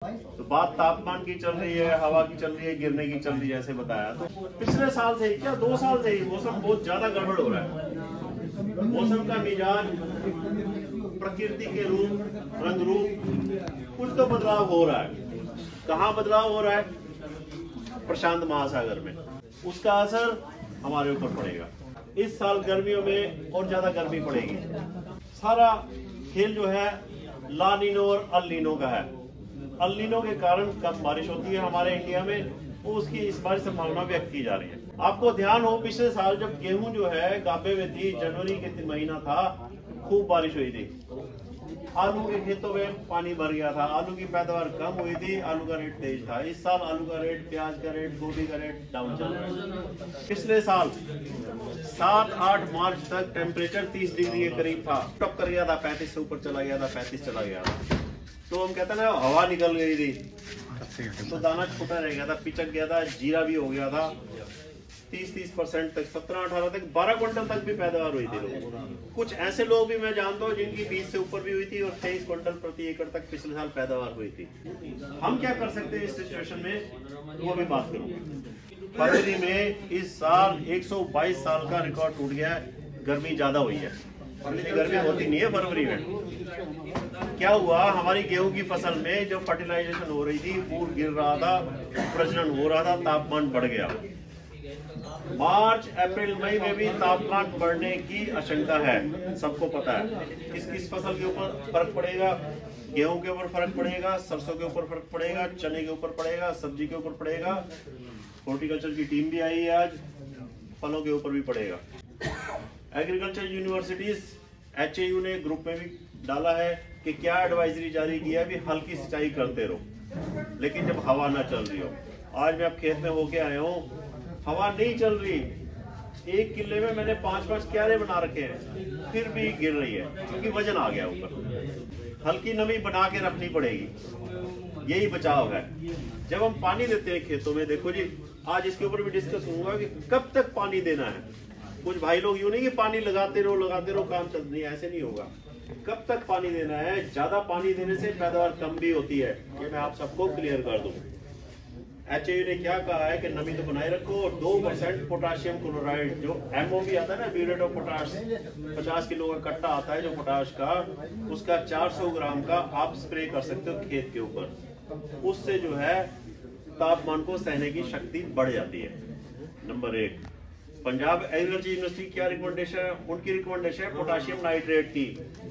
तो बात तापमान की चल रही है, हवा की चल रही है, गिरने की चल रही है, जैसे बताया। तो पिछले साल से क्या 2 साल से ही मौसम बहुत ज्यादा गड़बड़ हो रहा है। मौसम का मिजाज, प्रकृति के रूप, रंग रूप, कुछ तो बदलाव हो रहा है। कहाँ बदलाव हो रहा है? प्रशांत महासागर में। उसका असर हमारे ऊपर पड़ेगा। इस साल गर्मियों में और ज्यादा गर्मी पड़ेगी। सारा खेल जो है ला नीनो और अल नीनो का है। अल नीनो के कारण कम बारिश होती है हमारे इंडिया में, वो उसकी इस बार संभावना व्यक्त की जा रही है। आपको ध्यान हो, पिछले साल जब गेहूं जो है गाभे में थी, जनवरी के महीना था, खूब बारिश हुई थी। आलू के खेतों में पानी भर गया था, आलू की पैदावार कम हुई थी, आलू का रेट तेज था। इस साल आलू का रेट, प्याज का रेट, गोभी का रेट डाउन चल रहा है। पिछले साल 7-8 मार्च तक टेम्परेचर 30 डिग्री के करीब था, टप कर गया था, 35 से ऊपर चला गया था, 35 चला गया था। तो हम कहते हैं ना, हवा निकल गई थी तो दाना छोटा रह गया था, पिचक गया था, जीरा भी हो गया था। 30% तक, 17-18 तक, 12 क्विंटल तक भी पैदावार हुई थी लोगों। कुछ ऐसे लोग भी मैं जानता हूँ जिनकी 20 से ऊपर भी हुई थी और 23 क्विंटल प्रति एकड़ तक पिछले साल पैदावार हुई थी। हम क्या कर सकते हैं इस सिचुएशन में, वो भी बात करूंगा। फरवरी में इस साल 122 साल का रिकॉर्ड टूट गया है। गर्मी ज्यादा हुई है, गर्मी होती नहीं है फरवरी में। क्या हुआ, हमारी गेहूं की फसल में जो फर्टिलाइजेशन हो रही थी, फूल गिर रहा था, प्रजनन हो रहा था, तापमान बढ़ गया। मार्च, अप्रैल, मई में भी तापमान बढ़ने की आशंका है, सबको पता है। किस किस फसल के ऊपर फर्क पड़ेगा? गेहूं के ऊपर फर्क पड़ेगा, सरसों के ऊपर फर्क पड़ेगा, चने के ऊपर पड़ेगा, सब्जी के ऊपर पड़ेगा। हॉर्टिकल्चर की टीम भी आई है आज, फलों के ऊपर भी पड़ेगा। एग्रीकल्चर यूनिवर्सिटीज HAU ने ग्रुप में भी डाला है कि क्या एडवाइजरी जारी किया है भी हल्की सिंचाई करते रहो, लेकिन जब हवा ना चल रही हो। आज मैं अब खेत में होके आया हूँ, हवा नहीं चल रही। 1 किले में मैंने 5-5 क्यारे बना रखे हैं, फिर भी गिर रही है क्योंकि वजन आ गया ऊपर। हल्की नमी बना के रखनी पड़ेगी, यही बचाव है। जब हम पानी देते हैं खेतों में, देखो जी, आज इसके ऊपर भी डिस्कस होगा कि कब तक पानी देना है। कुछ भाई लोग यूं नहीं कि पानी लगाते रहो काम चल नहीं, ऐसे नहीं होगा। कब तक पानी देना है? ज्यादा पानी देने से पैदावार कम भी होती है, ये मैं आप सबको क्लियर कर दूं। HAU ने क्या कहा है कि नमी तो बनाए रखो और 2% पोटाशियम क्लोराइड, जो MOP आता है ना, म्यूरेट ऑफ पोटाश, 50 किलो का कट्टा आता है जो पोटाश का, उसका 400 ग्राम का आप स्प्रे कर सकते हो खेत के ऊपर। उससे जो है तापमान को सहने की शक्ति बढ़ जाती है। नंबर 1। पंजाब एग्रीकल्चर यूनिवर्सिटी क्या रिकमेंडेशन है? उनकी रिकमेंडेशन है पोटाशियम नाइट्रेट की,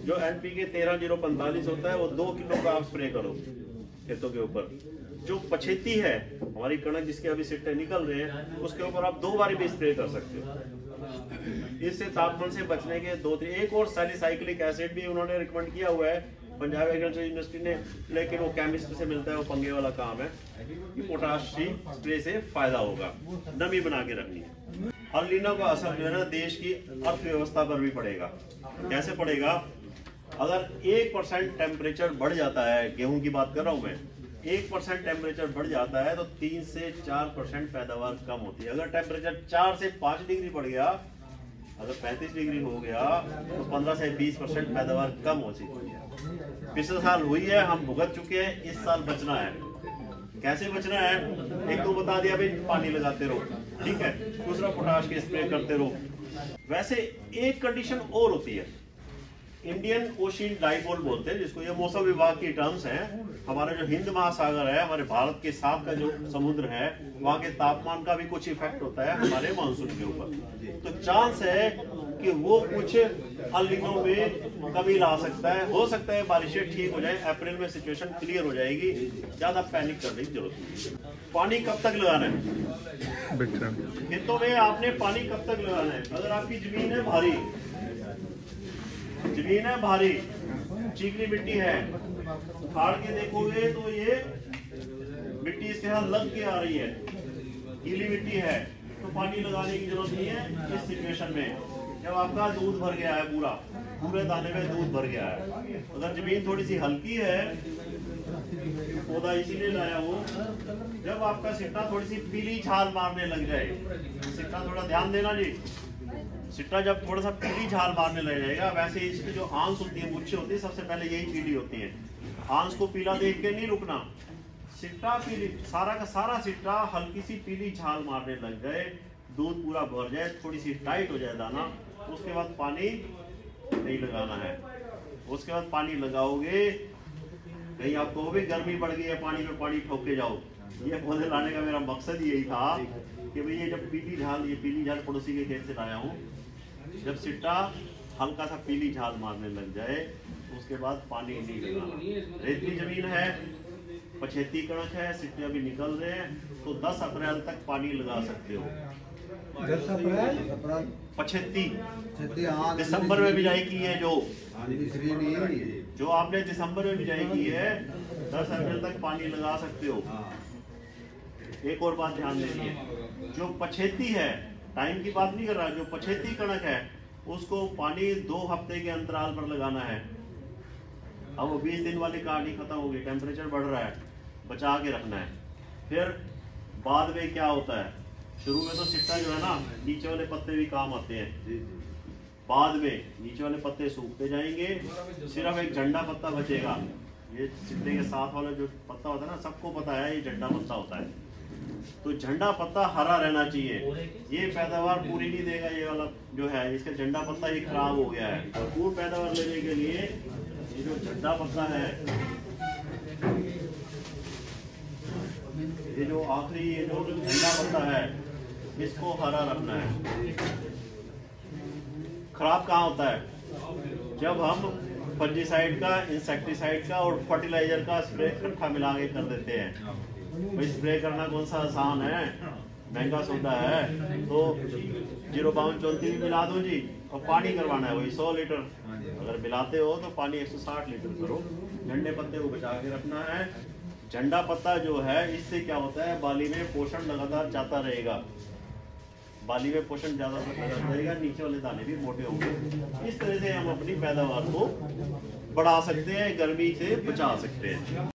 जो NPK 13045 होता है, वो 2 किलो का आप स्प्रे करो खेतों के ऊपर। जो पछेती है, हमारी कणक जिसके अभी सिट्टे निकल रहे हैं, उसके ऊपर आप 2 बार भी स्प्रे कर सकते हो। इससे तापमान से बचने के 2-3 एक और सैलिसाइक्लिक एसिड भी उन्होंने रिकमेंड किया हुआ है पंजाब एग्रीकल्चर यूनिवर्सिटी ने, लेकिन वो केमिस्ट से मिलता है, वो पंगे वाला काम है। पोटाशियम स्प्रे से फायदा होगा, नमी बना के रखनी है। अल नीनो का असर जो है ना, देश की अर्थव्यवस्था पर भी पड़ेगा। कैसे पड़ेगा? अगर 1% टेम्परेचर बढ़ जाता है, गेहूं की बात कर रहा हूं मैं, 1% टेम्परेचर बढ़ जाता है तो 3 से 4% पैदावार कम होती है। अगर टेम्परेचर 4 से 5 डिग्री बढ़ गया, अगर 35 डिग्री हो गया, तो 15 से 20% पैदावार कम हो सकती है। पिछले साल हुई है, हम भुगत चुके हैं, इस साल बचना है। कैसे बचना है? एक तो बता दिया भाई, पानी लगाते रहो, ठीक है। दूसरा, पोटाश के स्प्रे करते रहो। वैसे एक कंडीशन और होती है, इंडियन ओशियन डाइपोल बोलते हैं जिसको, ये मौसम विभाग की टर्म्स हैं। हमारा जो हिंद महासागर है, हमारे भारत के साथ का जो समुद्र है, वहां के तापमान का भी कुछ इफेक्ट होता है हमारे मानसून के ऊपर। तो चांस है कि वो कुछ अल नीनो में कमी ला सकता है। हो सकता है बारिशें ठीक हो जाए, अप्रैल में सिचुएशन क्लियर हो जाएगी, ज्यादा पैनिक करने की जरूरत नहीं। पानी कब तक लगाना है खेतों में? आपने पानी कब तक लगाना है? अगर आपकी जमीन है भारी, चिकनी मिट्टी है, उखाड़ के देखोगे तो ये मिट्टी इसके साथ लग के आ रही है, गीली मिट्टी है, तो पानी लगाने की जरूरत नहीं है। इस सिचुएशन में जब आपका दूध भर गया है, पूरे दाने में दूध भर गया है, अगर जमीन थोड़ी सी हल्की है, पौधा इसीलिए लाया हूँ, जब आपका सिट्टा थोड़ी सी पीली छाल मारने लग जाए, सिट्टा थोड़ा ध्यान देना जी, सिट्टा जब थोड़ा सा पीली छाल मारने लग जाएगा, वैसे इसकी जो आंस होती है, मुच्छे होती है, सबसे पहले यही पीली होती है। आंस को पीला देख के नहीं रुकना, सिट्टा पीली, सारा का सारा सिट्टा हल्की सी पीली झाल मारने लग गए, दूध पूरा भर जाए, थोड़ी सी टाइट हो जाए दाना, उसके बाद पानी नहीं लगाना है। उसके बाद पानी लगाओगे, कहीं आपको भी गर्मी बढ़ गई है, पानी में पानी ठोक के जाओ। ये पौधे लाने का मेरा मकसद यही था कि भाई ये जब पीली झाल पड़ोसी के खेत से लाया हूँ, जब सिट्टा हल्का सा पीली झाल मारने लग जाए उसके बाद पानी नहीं लगाना। रेतली जमीन है, पछेती कणक है, सिट्टे अभी निकल रहे हैं, तो 10 अप्रैल तक पानी लगा सकते हो। 10 अप्रैल पछेती हाँ, दिसंबर में बिजाई की है, नहीं जो आपने दिसंबर में बिजाई की है, 10 अप्रैल तक पानी लगा सकते हो। एक और बात ध्यान देनी है, जो पछेती है, टाइम की बात नहीं कर रहा, जो पछेती कणक है उसको पानी 2 हफ्ते के अंतराल पर लगाना है। अब वो 20 दिन वाली कहानी खत्म हो गई, टेम्परेचर बढ़ रहा है, बचा के रखना है। फिर बाद में क्या होता है, शुरू में तो सिट्टा जो है ना, नीचे वाले पत्ते भी काम आते हैं, बाद में नीचे वाले पत्ते सूखते जाएंगे, सिर्फ एक झंडा पत्ता बचेगा। ये सिट्टे के साथ वाला जो पत्ता होता है ना, सबको पता है ये झंडा पत्ता होता है, तो झंडा पत्ता हरा रहना चाहिए। ये पैदावार पूरी नहीं देगा, ये वाला जो है इसका झंडा पत्ता ही खराब हो गया है। भरपूर पैदावार लेने के लिए ये जो झंडा पत्ता है, ये जो आखिरी ये जो झंडा पत्ता है, इसको हरा रखना है। खराब कहाँ होता है, जब हम फंजीसाइड का, इंसेक्टिसाइड का और फर्टिलाइजर का स्प्रे इकट्ठा मिला के कर देते हैं। भाई स्प्रे करना कौन सा आसान है, महंगा सौदा है, तो 0.34 भी मिला दो जी, और पानी करवाना है वही 100 लीटर। अगर मिलाते हो तो पानी 160 लीटर करो। झंडे पत्ते को बचा के रखना है। झंडा पत्ता जो है, इससे क्या होता है, बाली में पोषण लगातार जाता रहेगा, बाली में पोषण ज्यादा रहेगा, नीचे वाले दाने भी मोटे होंगे। इस तरह से हम अपनी पैदावार को बढ़ा सकते हैं, गर्मी से बचा सकते हैं।